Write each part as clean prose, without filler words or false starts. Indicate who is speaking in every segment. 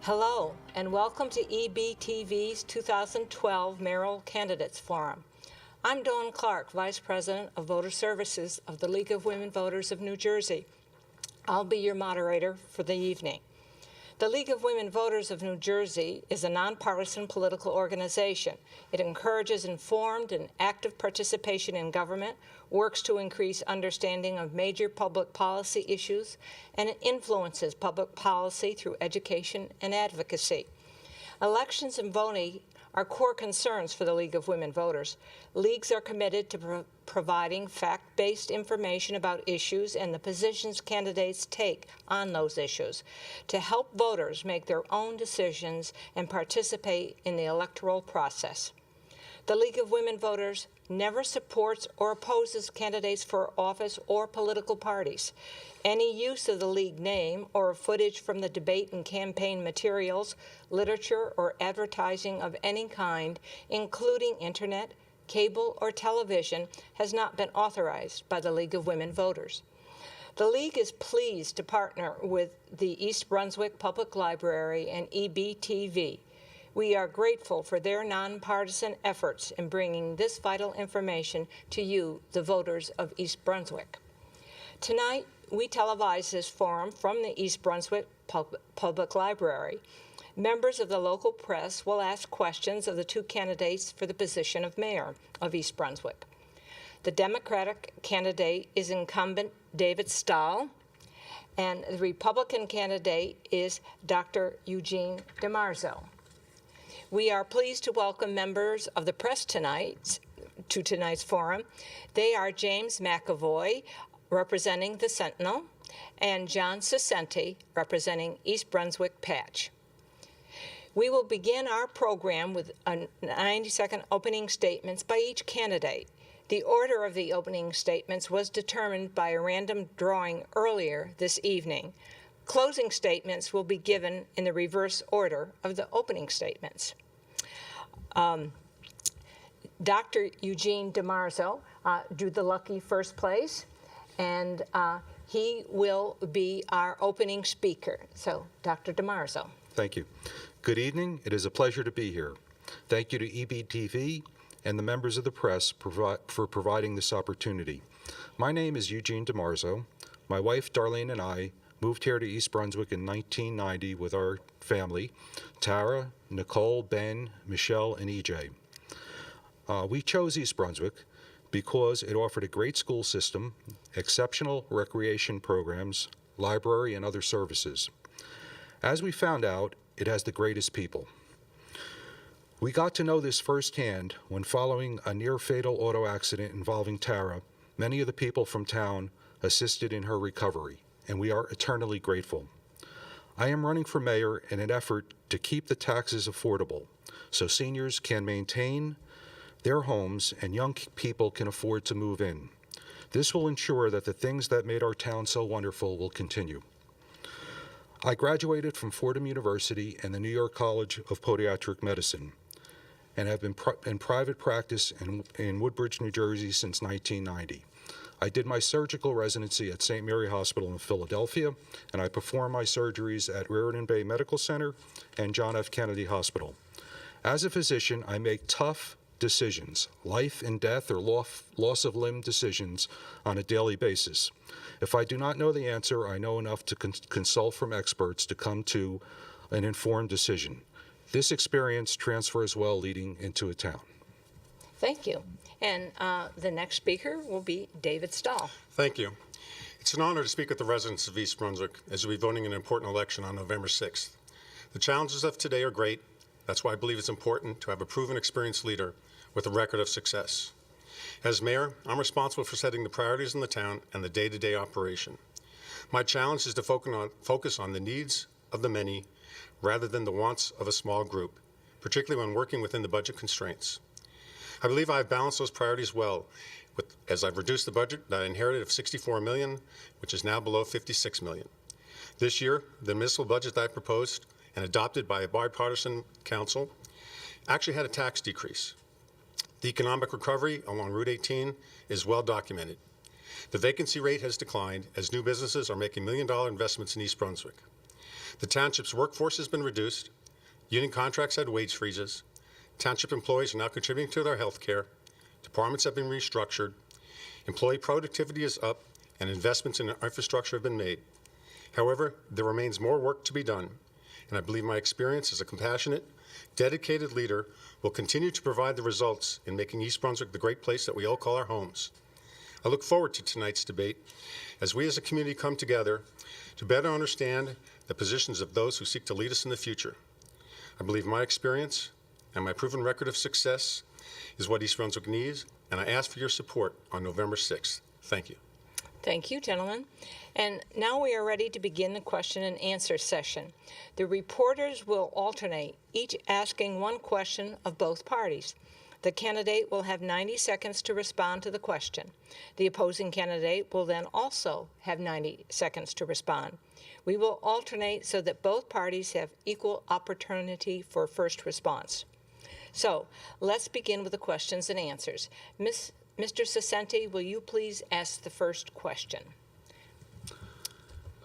Speaker 1: Hello, and welcome to EBTV's 2012 Mayoral Candidates Forum. I'm Dawn Clark, Vice President of Voter Services of the League of Women Voters of New Jersey. I'll be your moderator for the evening. The League of Women Voters of New Jersey is a nonpartisan political organization. It encourages informed and active participation in government, works to increase understanding of major public policy issues, and it influences public policy through education and advocacy. Elections and voting are core concerns for the League of Women Voters. Leagues are committed to providing fact-based information about issues and the positions candidates take on those issues to help voters make their own decisions and participate in the electoral process. The League of Women Voters never supports or opposes candidates for office or political parties. Any use of the League name or footage from the debate and campaign materials, literature, or advertising of any kind, including internet, cable, or television, has not been authorized by the League of Women Voters. The League is pleased to partner with the East Brunswick Public Library and EBTV. We are grateful for their nonpartisan efforts in bringing this vital information to you, the voters of East Brunswick. Tonight, we televise this forum from the East Brunswick Public Library. Members of the local press will ask questions of the two candidates for the position of mayor of East Brunswick. The Democratic candidate is incumbent David Stahl, and the Republican candidate is Dr. Eugene DiMarzo. We are pleased to welcome members of the press to tonight's forum. They are James McAvoy, representing the Sentinel, and John Saccenti, representing East Brunswick Patch. We will begin our program with a 90-second opening statements by each candidate. The order of the opening statements was determined by a random drawing earlier this evening. Closing statements will be given in the reverse order of the opening statements. Dr. Eugene DiMarzo drew the lucky first place, and he will be our opening speaker. So, Dr. DiMarzo.
Speaker 2: Thank you. Good evening. It is a pleasure to be here. Thank you to EBTV and the members of the press for providing this opportunity. My name is Eugene DiMarzo. My wife, Darlene, and I moved here to East Brunswick in 1990 with our family, Tara, Nicole, Ben, Michelle, and EJ. We chose East Brunswick because it offered a great school system, exceptional recreation programs, library, and other services. As we found out, it has the greatest people. We got to know this firsthand when, following a near-fatal auto accident involving Tara, many of the people from town assisted in her recovery, and we are eternally grateful. I am running for mayor in an effort to keep the taxes affordable so seniors can maintain their homes and young people can afford to move in. This will ensure that the things that made our town so wonderful will continue. I graduated from Fordham University and the New York College of Podiatric Medicine and have been in private practice in Woodbridge, New Jersey since 1990. I did my surgical residency at St. Mary Hospital in Philadelphia, and I performed my surgeries at Raritan Bay Medical Center and John F. Kennedy Hospital. As a physician, I make tough decisions, life and death or loss of limb decisions on a daily basis. If I do not know the answer, I know enough to consult from experts to come to an informed decision. This experience transfers well leading into a town.
Speaker 1: Thank you. And the next speaker will be David Stahl.
Speaker 3: Thank you. It's an honor to speak with the residents of East Brunswick as we'll be voting in an important election on November 6th. The challenges of today are great. That's why I believe it's important to have a proven, experienced leader with a record of success. As mayor, I'm responsible for setting the priorities in the town and the day-to-day operation. My challenge is to focus on the needs of the many rather than the wants of a small group, particularly when working within the budget constraints. I believe I've balanced those priorities well as I've reduced the budget that I inherited of $64 million, which is now below $56 million. This year, the municipal budget that I proposed and adopted by a bipartisan council actually had a tax decrease. The economic recovery along Route 18 is well documented. The vacancy rate has declined as new businesses are making $1 million investments in East Brunswick. The township's workforce has been reduced, union contracts had wage freezes, township employees are now contributing to their health care, departments have been restructured, employee productivity is up, and investments in infrastructure have been made. However, there remains more work to be done, and I believe my experience as a compassionate, dedicated leader will continue to provide the results in making East Brunswick the great place that we all call our homes. I look forward to tonight's debate as we as a community come together to better understand the positions of those who seek to lead us in the future. I believe my experience and my proven record of success is what East Brunswick needs, and I ask for your support on November 6th. Thank you.
Speaker 1: Thank you, gentlemen. And now we are ready to begin the question and answer session. The reporters will alternate, each asking one question of both parties. The candidate will have 90 seconds to respond to the question. The opposing candidate will then also have 90 seconds to respond. We will alternate so that both parties have equal opportunity for first response. So let's begin with the questions and answers. Mr. Saccenti, will you please ask the first question?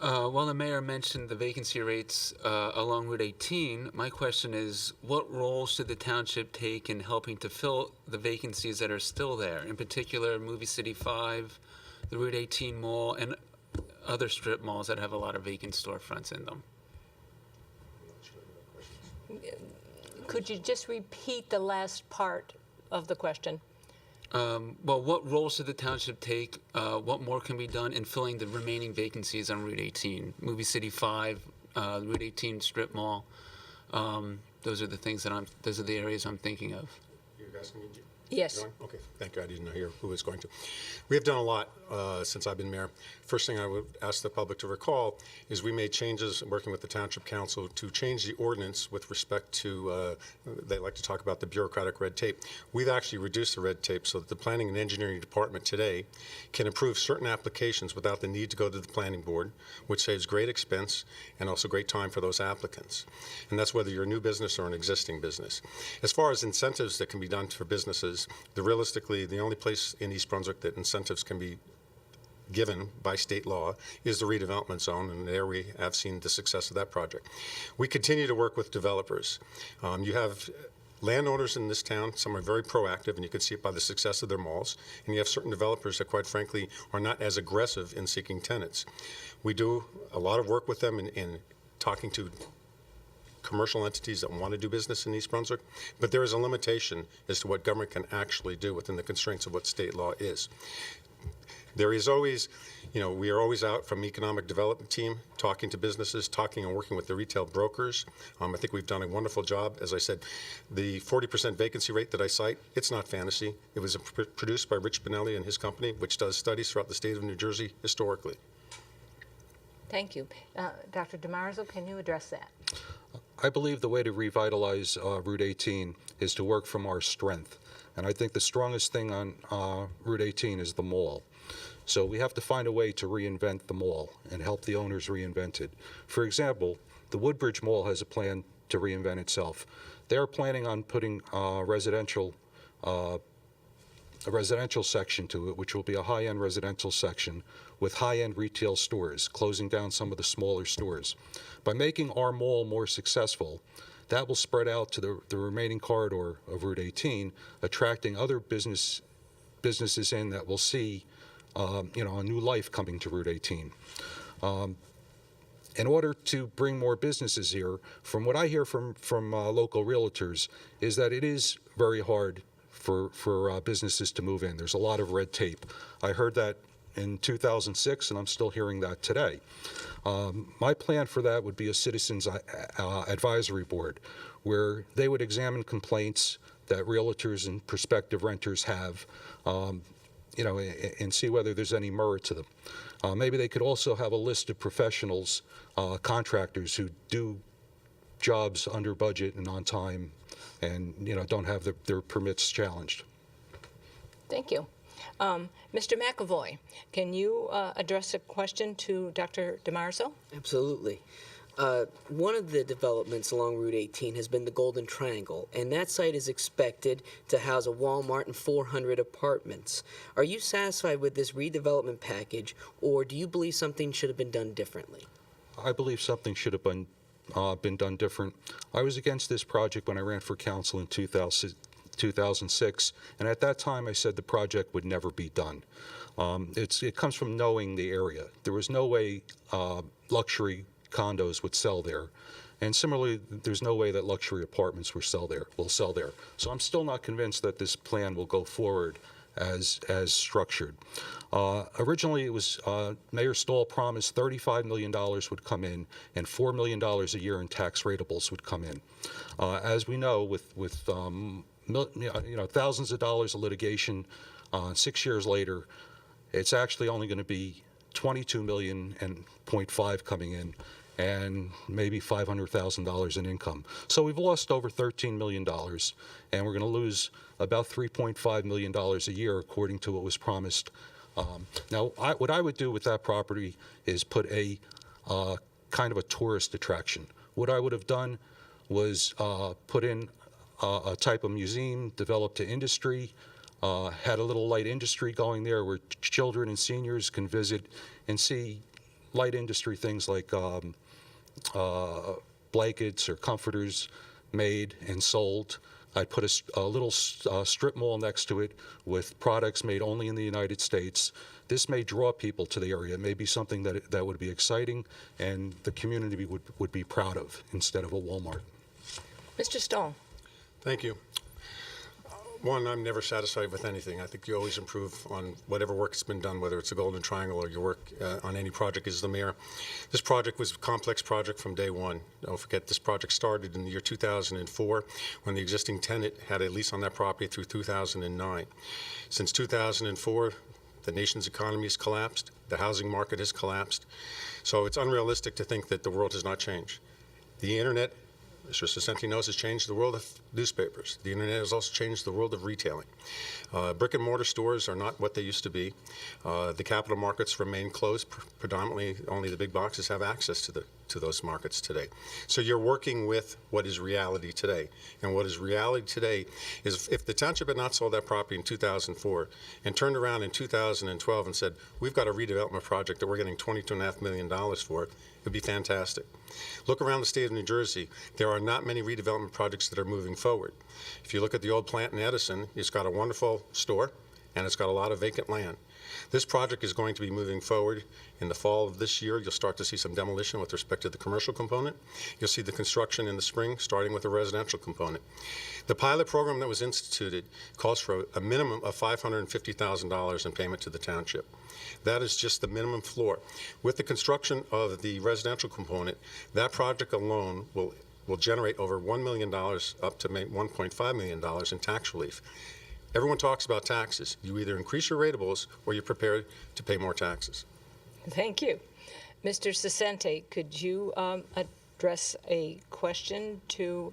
Speaker 4: While the mayor mentioned the vacancy rates along Route 18, my question is, what role should the township take in helping to fill the vacancies that are still there? In particular, Movie City 5, the Route 18 Mall, and other strip malls that have a lot of vacant storefronts in them.
Speaker 1: Could you just repeat the last part of the question?
Speaker 4: Well, what role should the township take? What more can be done in filling the remaining vacancies on Route 18? Movie City 5, Route 18 Strip Mall. Those are the things that those are the areas I'm thinking of.
Speaker 3: You guys can
Speaker 1: Yes.
Speaker 3: Okay, thank you. I didn't know who was going to. We have done a lot since I've been mayor. First thing I would ask the public to recall is we made changes working with the Township Council to change the ordinance with respect to, they like to talk about the bureaucratic red tape. We've actually reduced the red tape so that the Planning and Engineering Department today can approve certain applications without the need to go to the Planning Board, which saves great expense and also great time for those applicants. And that's whether you're a new business or an existing business. As far as incentives that can be done for businesses, realistically, the only place in East Brunswick that incentives can be given by state law is the redevelopment zone, and there we have seen the success of that project. We continue to work with developers. You have landowners in this town, some are very proactive, and you can see it by the success of their malls, and you have certain developers that, quite frankly, are not as aggressive in seeking tenants. We do a lot of work with them in talking to commercial entities that want to do business in East Brunswick, but there is a limitation as to what government can actually do within the constraints of what state law is. There is always, we are always out from economic development team, talking to businesses, talking and working with the retail brokers. I think we've done a wonderful job. As I said, the 40% vacancy rate that I cite, it's not fantasy. It was produced by Rich Benelli and his company, which does studies throughout the state of New Jersey historically.
Speaker 1: Thank you. Dr. DiMarzo, can you address that?
Speaker 2: I believe the way to revitalize Route 18 is to work from our strength. And I think the strongest thing on Route 18 is the mall. So we have to find a way to reinvent the mall and help the owners reinvent it. For example, the Woodbridge Mall has a plan to reinvent itself. They're planning on putting a residential section to it, which will be a high-end residential section with high-end retail stores, closing down some of the smaller stores. By making our mall more successful, that will spread out to the remaining corridor of Route 18, attracting other businesses in that will see a new life coming to Route 18. In order to bring more businesses here, from what I hear from local realtors, is that it is very hard for businesses to move in. There's a lot of red tape. I heard that in 2006, and I'm still hearing that today. My plan for that would be a citizens advisory board, where they would examine complaints that realtors and prospective renters have, and see whether there's any merit to them. Maybe they could also have a list of professionals, contractors who do jobs under budget and on time, and don't have their permits challenged.
Speaker 1: Thank you. Mr. McAvoy, can you address a question to Dr. DiMarzo?
Speaker 5: Absolutely. One of the developments along Route 18 has been the Golden Triangle, and that site is expected to house a Walmart and 400 apartments. Are you satisfied with this redevelopment package, or do you believe something should have been done differently?
Speaker 2: I believe something should have been been done different. I was against this project when I ran for council in 2006, and at that time I said the project would never be done. It comes from knowing the area. There was no way luxury condos would sell there. And similarly, there's no way that luxury apartments will sell there. So I'm still not convinced that this plan will go forward as structured. Originally, it was Mayor Stoll promised $35 million would come in, and $4 million a year in tax ratables would come in. As we know, with thousands of dollars of litigation, 6 years later, it's actually only going to be $22 million and 0.5 coming in, and maybe $500,000 in income. So we've lost over $13 million, and we're going to lose about $3.5 million a year, according to what was promised. Now, what I would do with that property is put a kind of a tourist attraction. What I would have done was put in a type of museum developed to industry, had a little light industry going there where children and seniors can visit and see light industry things like blankets or comforters made and sold. I'd put a little strip mall next to it with products made only in the United States. This may draw people to the area. It may be something that would be exciting and the community would be proud of instead of a Walmart.
Speaker 1: Mr. Stoll.
Speaker 3: Thank you. One, I'm never satisfied with anything. I think you always improve on whatever work has been done, whether it's a Golden Triangle or your work on any project as the mayor. This project was a complex project from day one. Don't forget, this project started in the year 2004 when the existing tenant had a lease on that property through 2009. Since 2004, the nation's economy has collapsed. The housing market has collapsed. So it's unrealistic to think that the world has not changed. The internet, Mr. Saccenti knows, has changed the world of newspapers. The internet has also changed the world of retailing. Brick and mortar stores are not what they used to be. The capital markets remain closed. Predominantly, only the big boxes have access to those markets today. So you're working with what is reality today. And what is reality today is if the township had not sold that property in 2004 and turned around in 2012 and said, we've got a redevelopment project that we're getting $22.5 million for, it would be fantastic. Look around the state of New Jersey. There are not many redevelopment projects that are moving forward. If you look at the old plant in Edison, it's got a wonderful store and it's got a lot of vacant land. This project is going to be moving forward. In the fall of this year, you'll start to see some demolition with respect to the commercial component. You'll see the construction in the spring, starting with the residential component. The pilot program that was instituted calls for a minimum of $550,000 in payment to the township. That is just the minimum floor. With the construction of the residential component, that project alone will generate over $1 million up to $1.5 million in tax relief. Everyone talks about taxes. You either increase your ratables or you're prepared to pay more taxes.
Speaker 1: Thank you. Mr. Saccenti, could you address a question to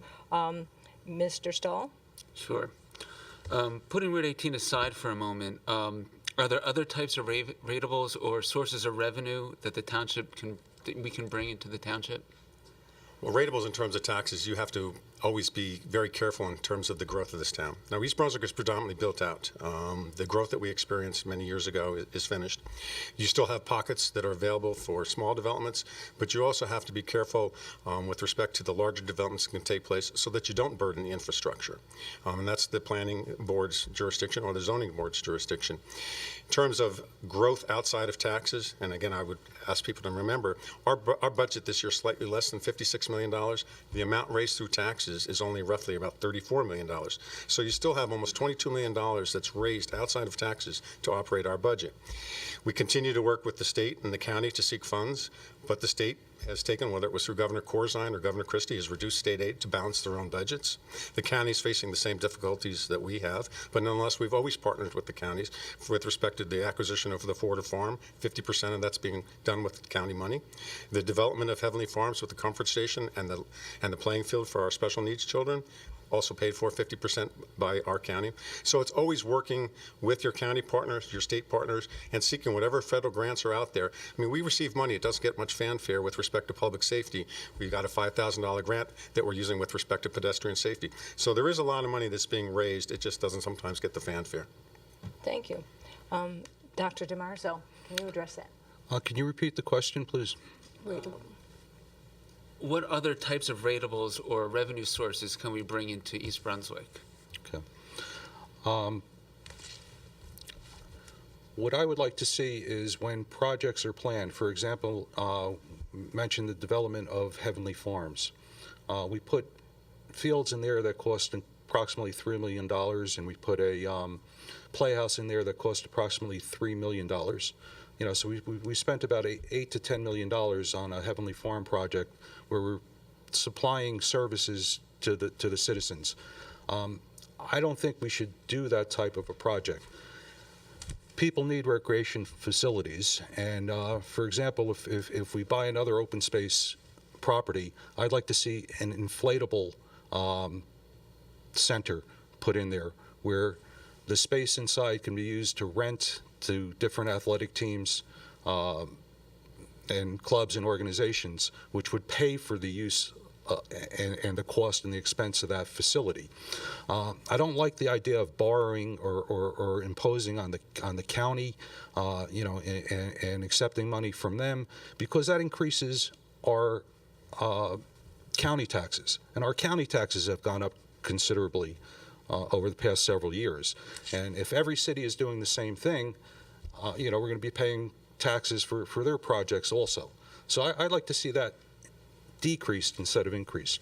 Speaker 1: Mr. Stoll?
Speaker 4: Sure. Putting Route 18 aside for a moment, are there other types of ratables or sources of revenue that the township we can bring into the township?
Speaker 3: Well, ratables in terms of taxes, you have to always be very careful in terms of the growth of this town. Now, East Brunswick is predominantly built out. The growth that we experienced many years ago is finished. You still have pockets that are available for small developments, but you also have to be careful with respect to the larger developments that can take place so that you don't burden the infrastructure. And that's the planning board's jurisdiction or the zoning board's jurisdiction. In terms of growth outside of taxes, and again, I would ask people to remember, our budget this year is slightly less than $56 million. The amount raised through taxes is only roughly about $34 million. So you still have almost $22 million that's raised outside of taxes to operate our budget. We continue to work with the state and the county to seek funds, but the state has taken, whether it was through Governor Corzine or Governor Christie, has reduced state aid to balance their own budgets. The county's facing the same difficulties that we have, but nonetheless, we've always partnered with the counties with respect to the acquisition of the Forda Farm. 50% of that's being done with county money. The development of Heavenly Farms with the comfort station and the playing field for our special needs children, also paid for 50% by our county. So it's always working with your county partners, your state partners, and seeking whatever federal grants are out there. I mean, we receive money. It doesn't get much fanfare with respect to public safety. We got a $5,000 grant that we're using with respect to pedestrian safety. So there is a lot of money that's being raised. It just doesn't sometimes get the fanfare.
Speaker 1: Thank you. Dr. DiMarzo, can you address that?
Speaker 2: Can you repeat the question, please?
Speaker 4: what other types of ratables or revenue sources can we bring into East Brunswick?
Speaker 2: Okay. What I would like to see is when projects are planned, for example, mention the development of Heavenly Farms. We put fields in there that cost approximately $3 million, and we put a playhouse in there that cost approximately $3 million. You know, so we spent about $8 to $10 million on a Heavenly Farm project where we're supplying services to the citizens. I don't think we should do that type of a project. People need recreation facilities, and for example, if we buy another open space property, I'd like to see an inflatable center put in there where the space inside can be used to rent to different athletic teams and clubs and organizations, which would pay for the use and the cost and the expense of that facility. I don't like the idea of borrowing or imposing on the county, you know, and accepting money from them, because that increases our county taxes, and our county taxes have gone up considerably over the past several years. And if every city is doing the same thing, you know, we're going to be paying taxes for their projects also. So I'd like to see that decreased instead of increased.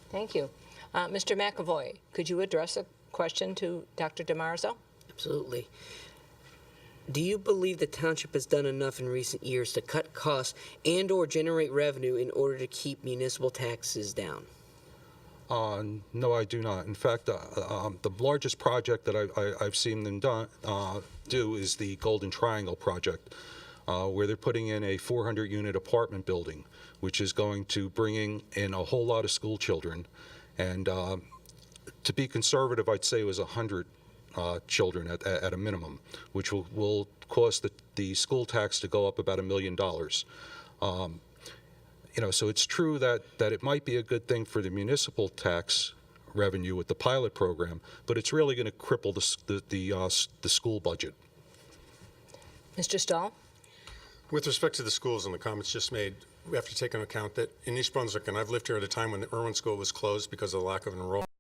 Speaker 1: Thank you. Mr. McAvoy, could you address a question to Dr. DiMarzo?
Speaker 5: Absolutely. Do you believe the township has done enough in recent years to cut costs and/or generate revenue in order to keep municipal taxes down?
Speaker 2: No, I do not. In fact, the largest project that I've seen them do is the Golden Triangle project, where they're putting in a 400-unit apartment building, which is going to bring in a whole lot of school children. And to be conservative, I'd say it was 100 children at a minimum, which will cause the school tax to go up about $1 million. You know, so it's true that it might be a good thing for the municipal tax revenue with the pilot program, but it's really going to cripple the school budget.
Speaker 1: Mr. Stahl?
Speaker 3: With respect to the schools and the comments just made, we have to take into account that in East Brunswick, and I've lived here at a time when the Irwin School was closed because of the lack of enrollment.